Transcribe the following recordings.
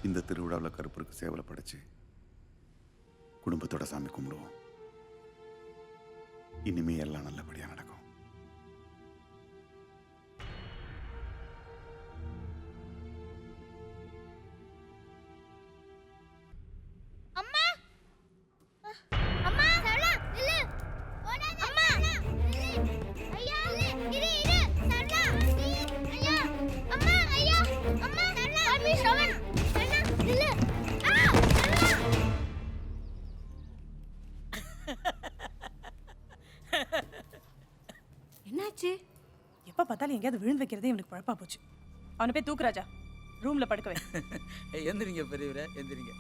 இந்த திருவிழாவில் கருப்பருக்கு சேவலை படைச்சு குடும்பத்தோட சாமி கும்பிடுவோம். இனிமே எல்லாம் நல்லபடியா நடக்கும். என்னாச்சு? எப்ப பார்த்தாலும் எங்கேயாவது விழுந்து வைக்கிறதே இவனுக்கு பழப்பா போச்சு. அவனை போய் தூக்குராஜா, ரூம்ல படுக்கவே. எந்திரிங்க பெரியவரே, எந்திரிங்க.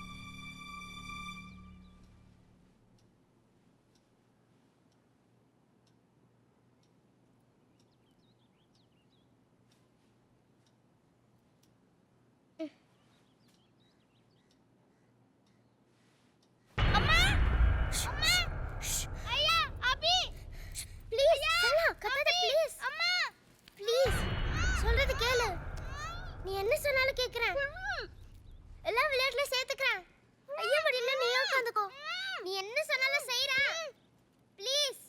நீ என்ன சொன்னாலும் கேக்குறேன். எல்லாம் விளையாட்டுல சேர்த்துக்கிறேன். ஐயா முடியல, நீ உட்காந்துக்கோ. நீ என்ன சொன்னாலும் செய்றேன். ப்ளீஸ்.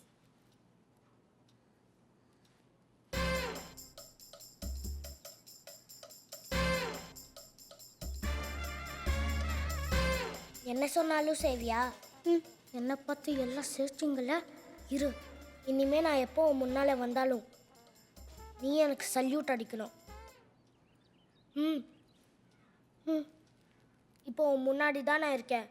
என்ன சொன்னாலும் செய்வியா? என்ன பார்த்து எல்லாம் சிரிச்சிங்கல்ல? இரு, இனிமே நான் எப்போ முன்னால வந்தாலும் நீ எனக்கு சல்யூட் அடிக்கணும். இப்போ முன்னாடி தான் நான் இருக்கேன்.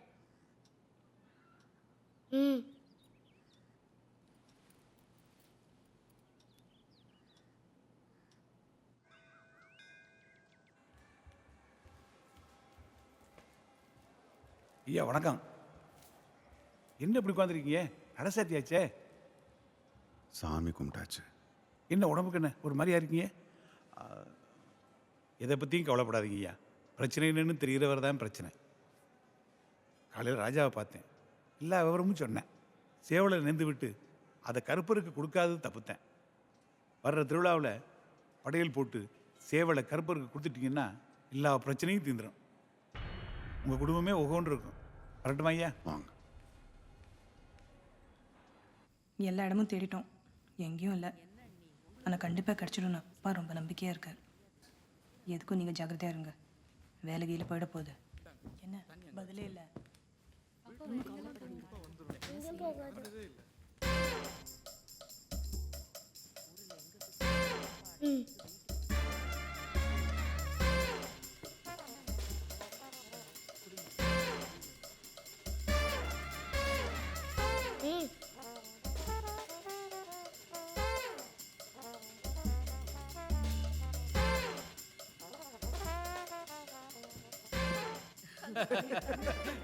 ஐயா வணக்கம். என்ன இப்படி உட்காந்துருக்கீங்க? அடசாத்தியாச்சே. சாமி கும்பிட்டாச்சு. என்ன உடம்புக்கு என்ன ஒரு மாதிரியா இருக்கீங்க? எதை பற்றியும் கவலைப்படாதீங்க ஐயா. பிரச்சனை என்னன்னு தெரிகிறவர் தான் பிரச்சனை. காலையில் ராஜாவை பார்த்தேன், எல்லா விவரமும் சொன்னேன். சேவலை நெந்து விட்டு அதை கருப்பருக்கு கொடுக்காதது தப்புத்தேன். வர்ற திருவிழாவில் படையல் போட்டு சேவலை கருப்பருக்கு கொடுத்துட்டீங்கன்னா எல்லா பிரச்சனையும் தீந்துடும். உங்கள் குடும்பமே ஒவ்வொன்று இருக்கும். வரட்டுமா ஐயா? வாங்க. எல்லா இடமும் தேடிட்டோம், எங்கேயும் இல்லை. ஆனால் கண்டிப்பாக கிடச்சிடும்னு அப்பா ரொம்ப நம்பிக்கையாக இருக்கார். எதுக்கும் நீங்கள் ஜாக்கிரதையாக இருங்க. வேலை கீழே போயிட போகுது. என்ன பதிலே இல்லை?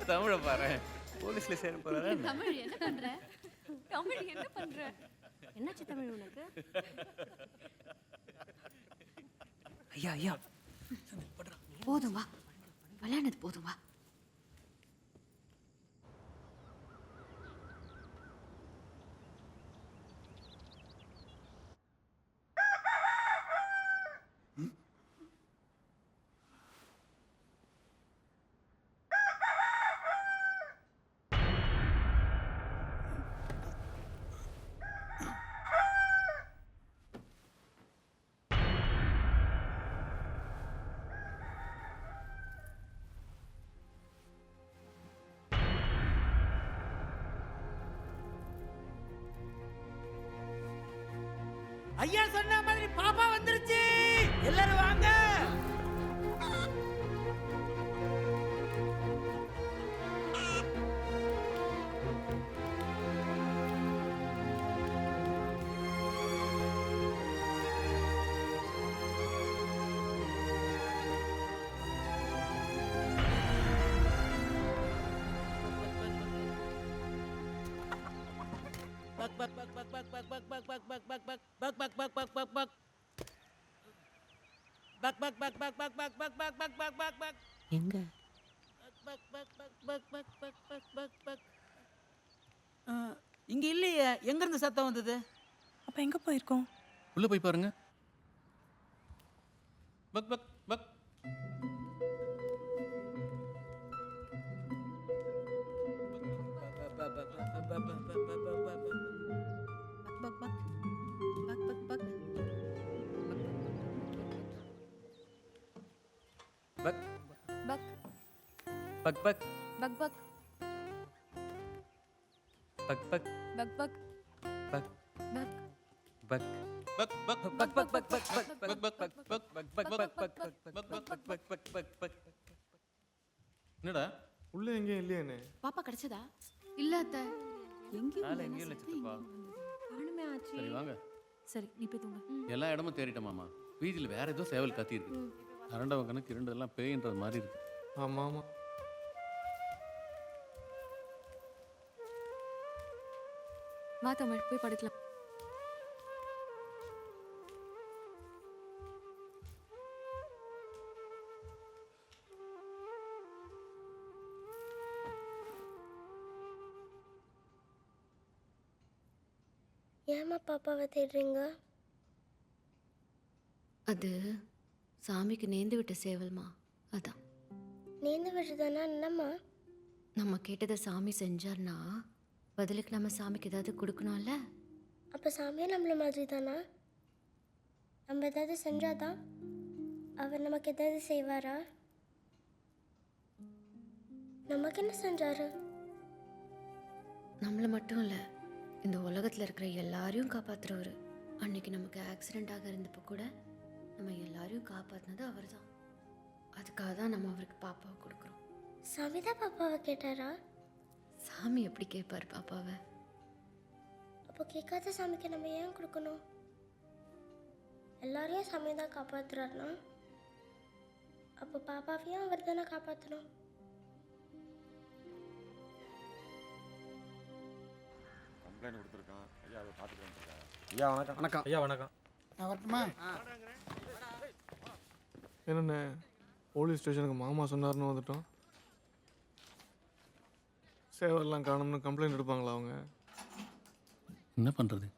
தமிழ பாரு, போலீஸ்ல சேர போறாரு. தமிழ் என்ன பண்ற? தமிழ் என்ன பண்ற? என்னாச்சு தமிழ் உனக்கு? ஐயா ஐயா, போதும் வா, விளையாடுறது போதும் வா. ஐயா சொன்ன மாதிரி பாப்பா வந்துருச்சு. எல்லாரும் வாங்க. எங்க? இங்க இல்லையே. எங்க இருந்து சத்தம் வந்தது? அப்போ எங்கே போயிருக்கோம்? உள்ள போய் பாருங்க. Buck buck buck. Buck buck buck buck buck buck buck buck buck buck buck buck என்னடா உள்ள எங்கேயும் இல்லையானே? பாப்பா கிடைச்சதா இல்ல அத்தை மேல எங்கேயும் இல்லை சித்தப்பா. காணுமே ஆச்சு சரி வாங்க, சரி நீ போய் தூங்க எல்லா இடமும் தேறிட்டோம் மாமா. வீதியில் வேற ஏதோ சேவல் கத்தி இருக்கு. அரண்டவன் கணக்கு இரண்டெல்லாம் பேயின்றது மாதிரி இருக்கு. ஆமா ஆமா. வா தமிழ் போய் படுக்கலாம் ஏம்மா பாப்பாவை தேடுறீங்க? அது சாமிக்கு நேர்ந்து விட்ட சேவல்மா. அதான் நேர்ந்து விடுறதுனா என்னம்மா? நம்ம கேட்டதை சாமி செஞ்சார்னா பதிலுக்கு நம்ம சாமிக்கு ஏதாவது கொடுக்கணும்ல. அப்போ சாமியே நம்மள மாதிரி தானா? நம்ம ஏதாவது செஞ்சாதான் அவர் நமக்கு ஏதாவது செய்வாரா? நமக்கு என்ன செஞ்சாரு? நம்மளை மட்டும் இல்லை, இந்த உலகத்தில் இருக்கிற எல்லாரையும் காப்பாற்றுறவர். அன்னைக்கு நமக்கு ஆக்சிடெண்ட் ஆக இருந்தப்போ கூட நம்ம எல்லாரையும் காப்பாற்றினது அவர் தான். அதுக்காக தான் நம்ம அவருக்கு பாப்பாவை கொடுக்குறோம். சாமி தான் பாப்பாவை கேட்டாரா? சாமி எப்படி கேட்பார் பாப்பாவை? அப்போ கேட்காத சாமிக்கு நம்ம ஏன் கொடுக்கணும்? எல்லாரையும் சாமி தான் காப்பாற்றுறாருனா அப்போ பாப்பாவையும் அவர் தானே காப்பாற்றணும். கம்ப்ளைண்ட் கொடுத்துருக்கான். ஐயா அதை பார்த்துட்டு வந்துருக்காங்க. ஐயா வணக்கம். வணக்கம் ஐயா வணக்கம். நான் வரட்டுமா? என்னண்ணே, போலீஸ் ஸ்டேஷனுக்கு மாமா சொன்னார்னு வந்துட்டோம். சேவல்லாம் காணும்னு கம்ப்ளைண்ட் எடுப்பாங்களா அவங்க? என்ன பண்ணுறது,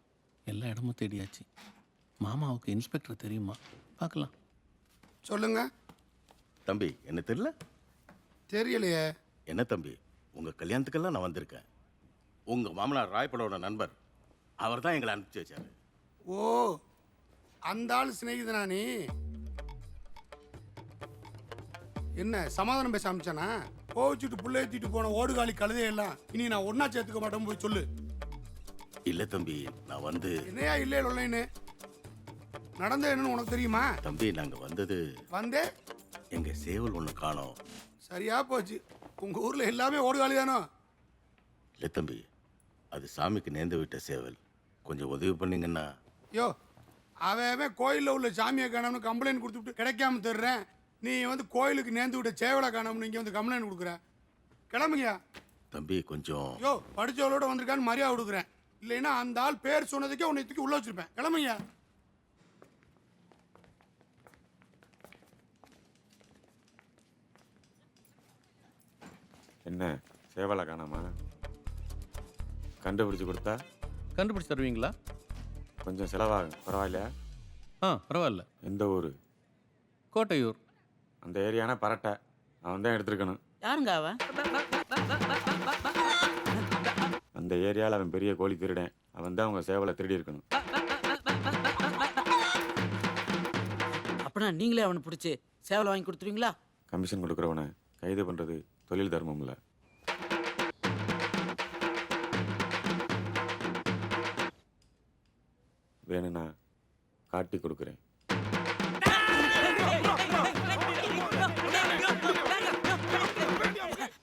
எல்லா இடமும் தேடியாச்சு. மாமாவுக்கு இன்ஸ்பெக்டர் தெரியுமா? பார்க்கலாம். சொல்லுங்க தம்பி, என்ன தெரியல? தெரியலையே. என்ன தம்பி, உங்கள் கல்யாணத்துக்கெல்லாம் நான் வந்திருக்கேன். உங்கள் மாமனார் ராயப்படோட நண்பர் அவர் தான் எங்களை அனுப்பிச்சி வச்சாரு. ஓ, அந்த ஆள் சிநேகிதனா நீ? என்ன சமாதானம் பேச ஆரம்பிச்சானா? கோவிச்சுட்டு புள்ள ஏற்றிட்டு போன ஓடுகாலி கழுதையெல்லாம் இனி நான் ஒன்னா சேர்த்துக்க மாட்டேன் போய் சொல்லு. இல்லை தம்பி, நான் வந்து என்னையா இல்லை இல்லைன்னு நடந்த என்னன்னு உனக்கு தெரியுமா? தம்பி, நாங்கள் வந்தது வந்தே எங்கள் சேவல் ஒன்று காணோம். சரியா போச்சு. உங்க ஊர்ல எல்லாமே ஓடுகாலி தானோ? இல்லை தம்பி, அது சாமிக்கு நேர்ந்து விட்ட சேவல். கொஞ்சம் உதவி பண்ணீங்கன்னா. யோ, அவன் கோயிலில் உள்ள சாமியை காணோம்னு கம்ப்ளைண்ட் கொடுத்துட்டு கிடைக்காம தர்றேன். நீ வந்து கோயிலுக்கு நேர்ந்து விட்ட சேவலை காணோம்னு இங்கே வந்து கம்ப்ளைண்ட் கொடுக்குற. கிளம்புங்கயா. தம்பி கொஞ்சம். யோ, படிச்சவளோட வந்திருக்கான்னு மரியாதை கொடுக்குறேன். இல்லைன்னா அந்த ஆள் பேர் சொன்னதுக்கே உன்னை தூக்கி உள்ள வச்சிருப்பேன். கிளம்புங்கயா. என்ன சேவலை காணாமா? கண்டுபிடிச்சு கொடுத்தா கண்டுபிடிச்சு தருவீங்களா? கொஞ்சம் செலவாகும், பரவாயில்லையா? பரவாயில்ல. எந்த ஊர்? கோட்டையூர். அந்த ஏரியானா பரட்டை, அவன் தான் எடுத்துருக்கணும். யாருங்க அவன்? அந்த ஏரியாவில் அவன் பெரிய கோழி திருடன். அவன் தான் அவங்க சேவலை திருடி இருக்கணும். அப்படின்னா நீங்களே அவனை பிடிச்சி சேவலை வாங்கி கொடுத்துருவீங்களா? கமிஷன் கொடுக்குறவனை கைது பண்ணுறது தொழில் தர்மம் இல்லை. வேணும்னா காட்டி கொடுக்குறேன்.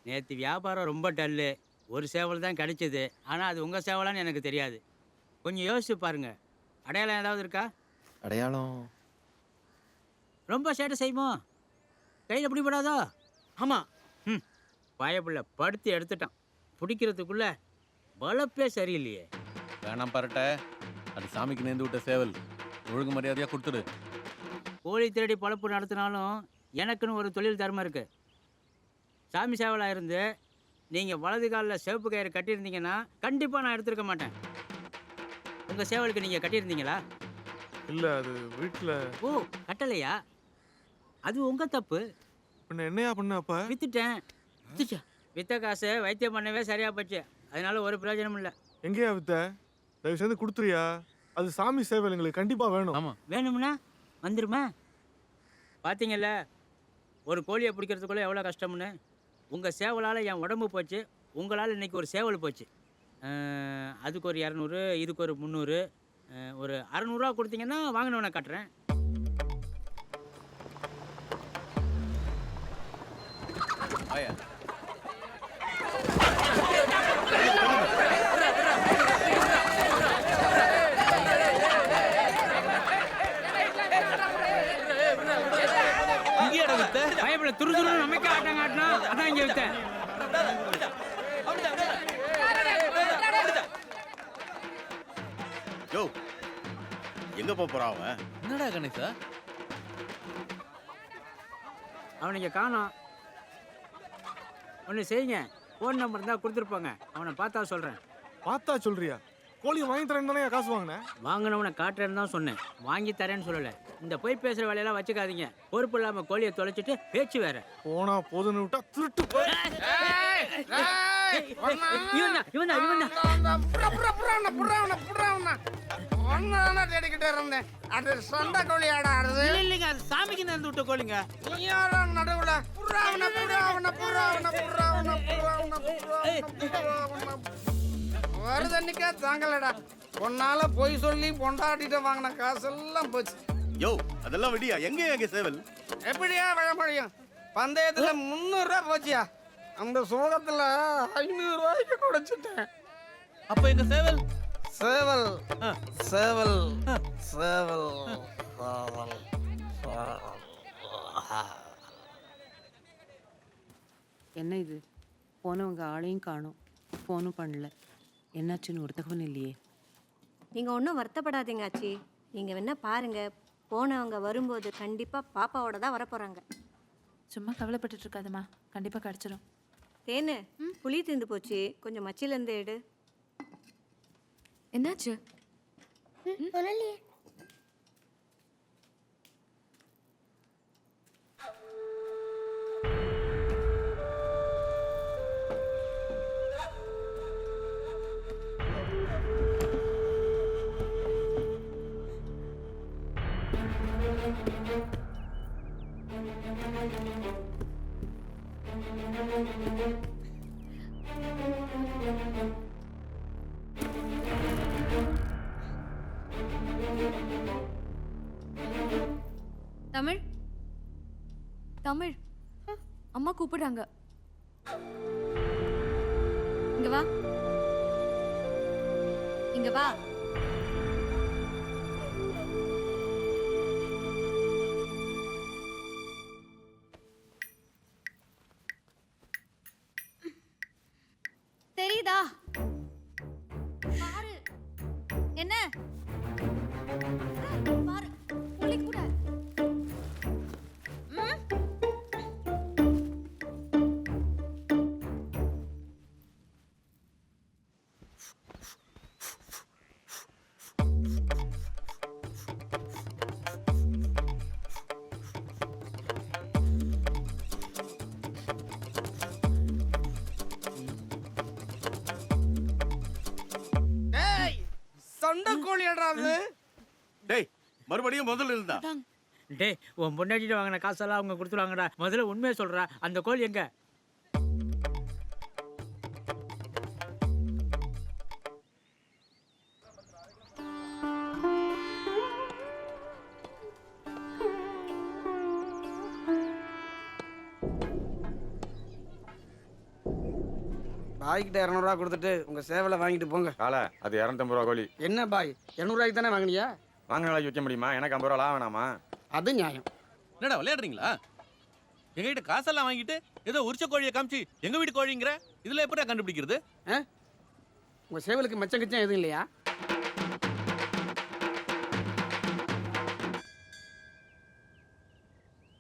நேற்று வியாபாரம் ரொம்ப டல்லு. ஒரு சேவல் தான் கிடைச்சது. ஆனால் அது உங்கள் சேவலான்னு எனக்கு தெரியாது. கொஞ்சம் யோசிச்சு பாருங்க. அடையாளம் ஏதாவது இருக்கா? அடையாளம் ரொம்ப சேட்டை செய்யுமோ? கையில் பிடிபடாதோ? ஆமாம். பயப்புள்ள படுத்து எடுத்துட்டான். பிடிக்கிறதுக்குள்ள வளப்பே சரியில்லையே. வேணாம் பரட்டை, அது சாமிக்கு நேர்ந்து விட்ட சேவல். ஒழுங்கு மரியாதையாக கொடுத்துடு. கோழி திருடி பழப்பு நடத்தினாலும் எனக்குன்னு ஒரு தொழில் தர்மம் இருக்குது. சாமி சேவலாக இருந்து நீங்கள் வலது காலில் சிவப்பு கயிறு கட்டியிருந்தீங்கன்னா கண்டிப்பாக நான் எடுத்துருக்க மாட்டேன். உங்கள் சேவலுக்கு நீங்கள் கட்டியிருந்தீங்களா? இல்லை, அது வீட்டில். ஓ, கட்டலையா? அது உங்கள் தப்பு. பின்ன என்னையா பண்ண? அப்போ வித்துட்டேன். வித்த காசு வைத்தியம் பண்ணவே சரியாக போச்சு. அதனால ஒரு பிரயோஜனம் இல்லை. எங்கேயா வித்த? தயவு செய்து கொடுத்துறியா? அது சாமி சேவல் எங்களுக்கு கண்டிப்பா வேணும். ஆமா. வேணும்னா வந்துருமா? பார்த்தீங்கல்ல ஒரு கோழியை பிடிக்கிறதுக்குள்ள எவ்வளோ கஷ்டம்னு. உங்கள் சேவலால் என் உடம்பு போச்சு, உங்களால் இன்னைக்கு ஒரு சேவல் போச்சு. அதுக்கு ஒரு 200, இதுக்கு ஒரு 300, ஒரு 600 ரூபா கொடுத்தீங்கன்னா வாங்கினவனை காட்டுறேன். ஆயா இங்கேடா வித்த? பயப்பட துரு துரு நமக்கு ஆட்டம் காட்டினா அதான் இங்கே வித்தேன். யோ எங்க போறான் அவன்? என்னடா கணேசா? அவனுங்க காணோம். ஒன்று செய்யுங்க, ஃபோன் நம்பர் தான் கொடுத்துருப்பாங்க, அவனை பார்த்தா சொல்கிறேன். பார்த்தா சொல்றியா? கோழி வாங்கி தரேன்னு தானே காசு வாங்கினேன். வாங்கினவனை காட்டுறேன்னு தான் சொன்னேன், வாங்கி தரேன்னு சொல்லலை. இந்த போய் பேசுகிற வேலையெல்லாம் வச்சுக்காதீங்க. பொறுப்பு இல்லாமல் கோழியை தொலைச்சிட்டு பேச்சு வேற. போனா போதுன்னு விட்டா திருட்டு போய். தேடிக்கிட்டே இருந்தேன். அது சொந்த கோழி ஆடாடுது. இல்லைங்க, அது சாமிக்கு நேர்ந்து விட்ட கோழிங்க. நடுவுல வருதன்னிக்கா தாங்கலடா. பொண்ணால பொய் சொல்லி பொண்டாட்டிட்ட வாங்கின காசெல்லாம் போச்சு. யோ அதெல்லாம் விடியா, எங்க சேவல்? எப்படியா விழ முடியும்? பந்தயத்துல 300 ரூபா போச்சியா? அந்த சோகத்துல 500 ரூபாய்க்கு குடைச்சிட்டேன். அப்ப எங்க சேவல்? சேவல் சேவல் சேவல். என்ன இது? போனவங்க ஆளையும் காணோம், ஃபோனும் பண்ணல. என்னாச்சுன்னு ஒரு தகவல் இல்லையே. நீங்கள் ஒன்றும் வருத்தப்படாதீங்க ஆச்சி. நீங்கள் வேணா பாருங்க, போனவங்க வரும்போது கண்டிப்பாக பாப்பாவோட தான் வரப்போகிறாங்க. சும்மா கவலைப்பட்டுட்டு இருக்காதம்மா, கண்டிப்பாக கிடச்சிரும். தேனு, புளி தீர்ந்து போச்சு, கொஞ்சம் மச்சிலேருந்து எடு. என்னாச்சு? ஒன்றும் தமிழ், தமிழ், அம்மா கூப்பிடுறாங்க. இங்க வா, இங்க வா. தெரியுதா? பாரு என்ன பாரு, புள்ளி கூட. சொந்த கோழி ஆடாது. டேய் மறுபடியும் முதல்ல இருந்தா. டேய், உன் பொண்டாட்டிட்டு வாங்கின காசெல்லாம் அவங்க கொடுத்துருவாங்கடா. முதல்ல உண்மையை சொல்கிறா, அந்த கோழி எங்க? பாய்கிட்ட 200 ரூபா கொடுத்துட்டு உங்க சேவலை வாங்கிட்டு போங்க. காலை அது 250 ரூபா கோழி. என்ன பாய், 200 ரூபாய்க்கு தானே வாங்கினியா? வாங்கின நாளைக்கு வைக்க முடியுமா? எனக்கு 50 ரூபா லாபம் வேணாமா? அது நியாயம். என்னடா விளையாடுறீங்களா? எங்ககிட்ட காசெல்லாம் வாங்கிட்டு ஏதோ உரிச்ச கோழியை காமிச்சு எங்க வீட்டு கோழிங்கிற. இதுல எப்படியா கண்டுபிடிக்கிறது? உங்க சேவலுக்கு மச்சம் கிச்சம் எதுவும் இல்லையா?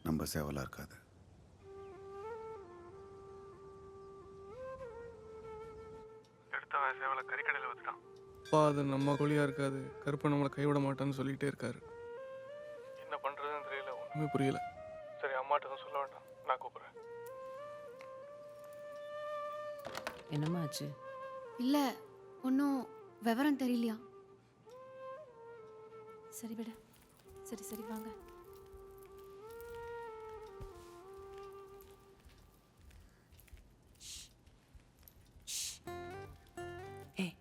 நம்ம சேவலா இருக்காது. சேவலை கறிக்கடையில் வச்சுட்டான். அப்பா அது நம்ம கோழியா இருக்காது, கருப்பை நம்மளை கைவிட மாட்டான்னு சொல்லிட்டே இருக்காரு. என்ன பண்றதுன்னு தெரியல, ஒண்ணுமே புரியல. சரி அம்மாட்ட தான் சொல்ல வேண்டாம், நான் கூப்பிடுறேன். என்னம்மா ஆச்சு? இல்ல, ஒன்றும் விவரம் தெரியலையா? சரி விட. சரி சரி வாங்க. ஏய்,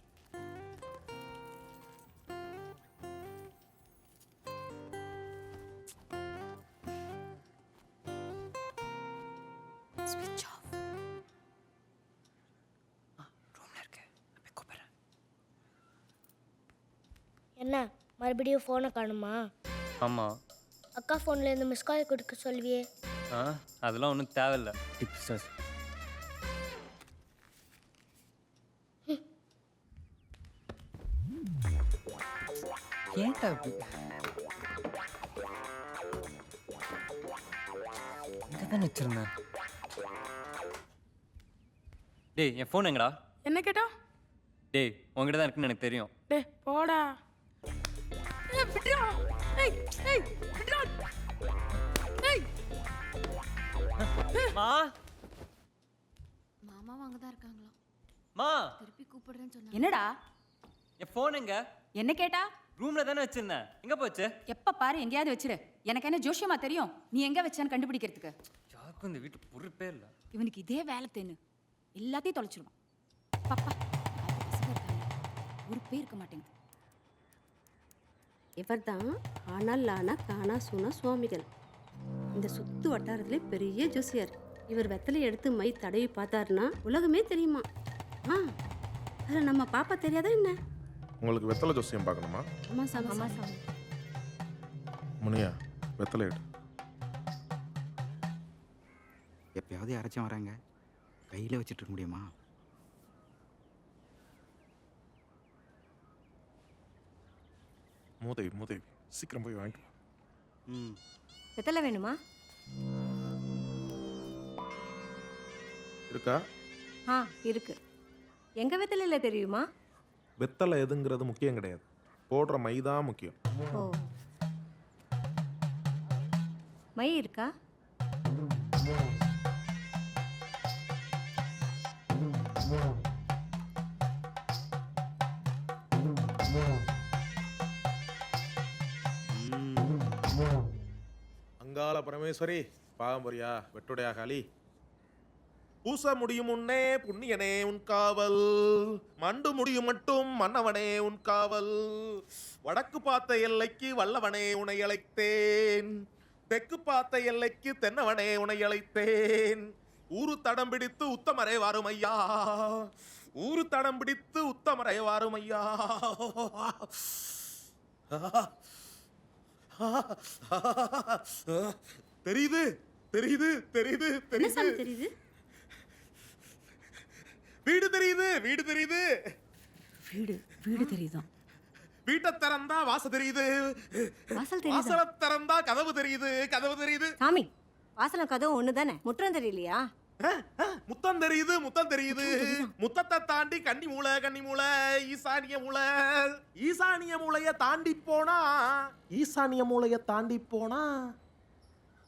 ஸ்விட்ச் ஆஃப். ரூம்ல இருக்கு. போய் கூப்பிடுறேன். என்ன மறுபடியும் ஃபோனை காணுமா? ஆமாம். அக்கா ஃபோன்லேருந்து மிஸ் கால் கொடுக்க சொல்வியே. ஆ அதெல்லாம் ஒன்றும் தேவையில்ல. Tips sir. ஏன்டா இப்படி இங்கே தானே வச்சிருந்தேன். டேய் என் ஃபோன் எங்கடா? என்ன கேட்டா? டேய் உங்ககிட்ட தான் இருக்குன்னு எனக்கு தெரியும். டேய் போடா. விட்றா. ஏய் ஏய் விட்றா. ஏய் மா மாமாவும் அங்கே தான் இருக்காங்களாம். மா திருப்பி கூப்பிடுறேன்னு சொன்னாங்க. என்னடா? என் ஃபோன் எங்க? என்ன கேட்டா? ரூம்ல தானே வச்சிருந்தேன். எங்க போச்சு? எப்ப பாரு எங்கேயாவது வச்சிரு. எனக்கு என்ன ஜோஷியமா தெரியும் நீ எங்க வச்சான்னு கண்டுபிடிக்கிறதுக்கு? யாருக்கும் இந்த வீட்டு பொறுப்பே இல்லை. இவனுக்கு இதே வேலை தேன்னு எல்லாத்தையும் தொலைச்சிருவான். பாப்பா பசங்க இருக்காங்க, ஒரு பேர் இருக்க மாட்டேங்குது. இவர் தான் ஆனா காணா சூனா சுவாமிகள். இந்த சுத்து வட்டாரத்திலே பெரிய ஜோசியார். இவர் வெத்தலை எடுத்து மை தடவி பார்த்தாருன்னா உலகமே தெரியுமா? அதில் நம்ம பாப்பா தெரியாதா என்ன? உங்களுக்கு வெத்தலை ஜோசியம் பார்க்கணுமா? ஆமா சாமி. முனியா வெத்தலை எடு. எப்பயாவது யாராச்சும் வராங்க, கையில் வச்சுட்டு இருக்க முடியுமா? மூதேவி சீக்கிரம் போய் வாங்கிட்டு வா. வெத்தலை வேணுமா? இருக்கா? இருக்கு. எங்க வெத்தலையில தெரியுமா? வெத்தலை எதுங்கிறது முக்கியம் கிடையாது, போடுற மை தான் முக்கியம். ஓ, மை இருக்கா? அங்காள பரமேஸ்வரி பாகம்பரியா வெட்டுடையா காளி. பூச முடியும் முன்னே புண்ணியனே உன் காவல், மண்டு முடியும் மட்டும் மன்னவனே உன் காவல். வடக்கு பார்த்த எல்லைக்கு வல்லவனே உனை அழைத்தேன், தெற்கு பார்த்த எல்லைக்கு தென்னவனே உனை அழைத்தேன். ஊரு தடம் பிடித்து உத்தமரே வாருமையா, ஊரு தடம் பிடித்து உத்தமரே வாருமையா. தெரியுது தெரியுது தெரியுது தெரியுது தெரியுது. வீடு தெரியுது வீடு தெரியுது வீடு தெரியுதான். வீட்டை திறந்தா வாசல் தெரியுது, வாசல் தெரியுதா? வாசலை திறந்தா கதவு தெரியுது கதவு தெரியுது. சாமி, வாசலும் கதவும் ஒண்ணுதானே, முற்றம் தெரியலையா? முத்தம் தெரியுது முத்தம் தெரியுது. முத்தத்தை தாண்டி கன்னி மூளை ஈசானிய மூளை. ஈசானிய மூளைய தாண்டி போனா, ஈசானிய மூளைய தாண்டி போனா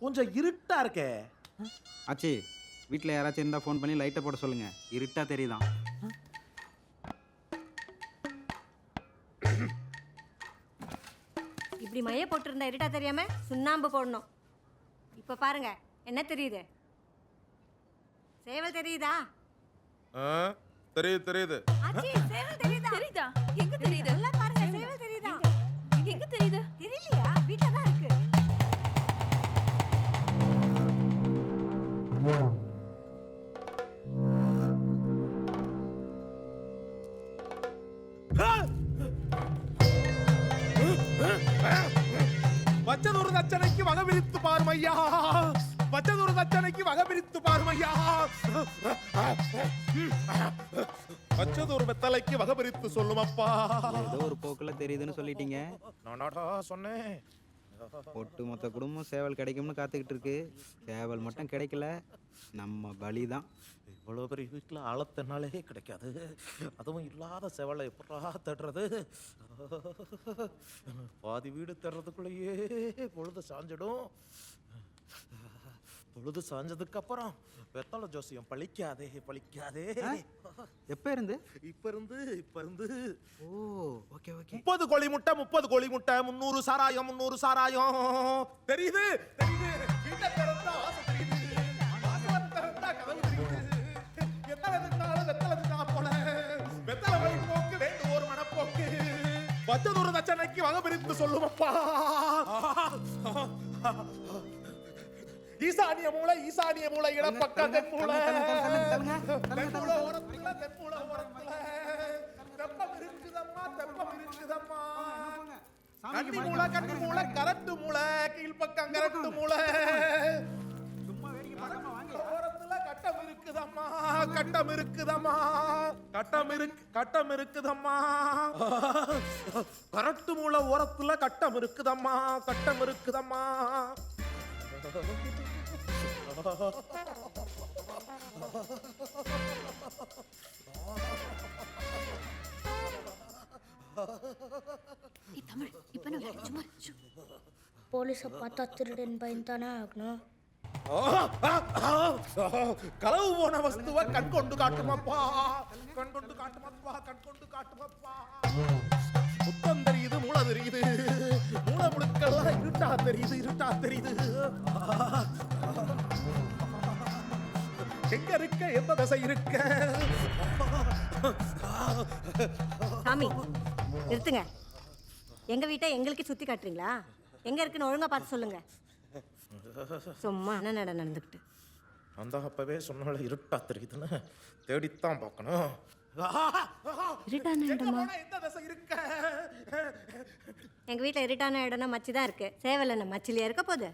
கொஞ்சம் இருட்டா இருக்கே. ஆச்சி, வீட்டில் யாராச்சும் இருந்தால் ஃபோன் பண்ணி லைட்டை போட சொல்லுங்க, இருட்டா தெரியுதான். இப்படி மைய போட்டிருந்தா இருட்டா தெரியாம சுண்ணாம்பு போடணும். இப்ப பாருங்க என்ன தெரியுது? சேவல் தெரியுதா? தெரியுது தெரியுது. ஆச்சி, சேவல் தெரியுதா? தெரியுதா? எங்க தெரியுது? நல்லா பாருங்க, சேவல் தெரியுதா? எங்க தெரியுது? தெரியலையா? வீட்ல தான் இருக்கு. வச்சதொரு தச்சனைக்கு வகை பிரித்து பாருமையா, வச்சதொரு தச்சனைக்கு வகை பிரித்து பாருமையா. வச்சதொரு வெத்தலைக்கு வகை பிரித்து சொல்லுமப்பா. ஏதோ ஒரு போக்கில் தெரியுதுன்னு சொல்லிட்டீங்க. நானாடா சொன்னேன். ஒட்டு மொத்த குடும்பம் சேவல் கிடைக்கும்னு காத்துக்கிட்டு இருக்கு. சேவல் மட்டும் கிடைக்கல, நம்ம பலி தான். இவ்வளோ பெரிய வீட்டில் ஆழத்தினாலே கிடைக்காது, அதுவும் இல்லாத செவலை எப்படா தட்டுறது? பாதி வீடு தர்றதுக்குள்ளேயே பொழுது சாஞ்சிடும். பொழுது சாஞ்சதுக்கு அப்புறம் வெத்தலை ஜோசியம் பழிக்காதே பழிக்காதே. எப்ப இருந்து? இப்ப இருந்து ஓ, ஓகே ஓகே. 30 கோழி முட்டை 300 சாராயம் 300 சாராயம். தெரியுது தெரியுது. வீட்டை திறந்தா ஆசை தெரியுது. ஆசை திறந்தா கதவு தெரியுது. எத்தனை தின்னாலும் வெத்தலை தின்னா போல. வெத்தலை வழி போக்கு வேண்டும் ஒரு மனப்போக்கு. பச்சதூர தச்சனைக்கு வகை பிரித்து சொல்லுவப்பா. ஈசானிய மூளை இடப்பக்கம் தென்மூளை. தென்மூளை ஓரத்துல தெப்பம் இருக்குதம்மா. கன்னி மூளை கரட்டு மூளை கீழ்பக்கம் கரட்டு மூளை. ஓரத்துல கட்டம் இருக்குதம்மா. கட்டம் இருக்குதம்மா. கரட்டு மூளை ஓரத்துல கட்டம் இருக்குதம்மா. தமிழ் இப்ப நான் சும்மா போலீஸை பார்த்தா திருடன் பயந்தானே ஆகணும். களவு போன வஸ்துவ கண் கொண்டு காட்டுமப்பா. புத்தம் தெரியுது மூளை தெரியுது. மூளை முழுக்கெல்லாம் இருட்டா தெரியுது. எங்க இருக்க எந்த திசை இருக்க? சாமி நிறுத்துங்க. எங்க வீட்டை எங்களுக்கு சுத்தி காட்டுறீங்களா? எங்க இருக்குன்னு ஒழுங்கா பார்த்து சொல்லுங்க. சும்மா என்ன நடந்துக்கிட்டு. அந்த அப்பவே சொன்னால இருட்டா தெரியுதுன்னு தேடித்தான் பார்க்கணும். இருட்டான இடமா? எந்த திசை இருக்க? எங்க வீட்டுல இருட்டான இடம்னா மச்சி தான் இருக்கு. சேவல் என்ன மச்சிலியா இருக்க போகுது?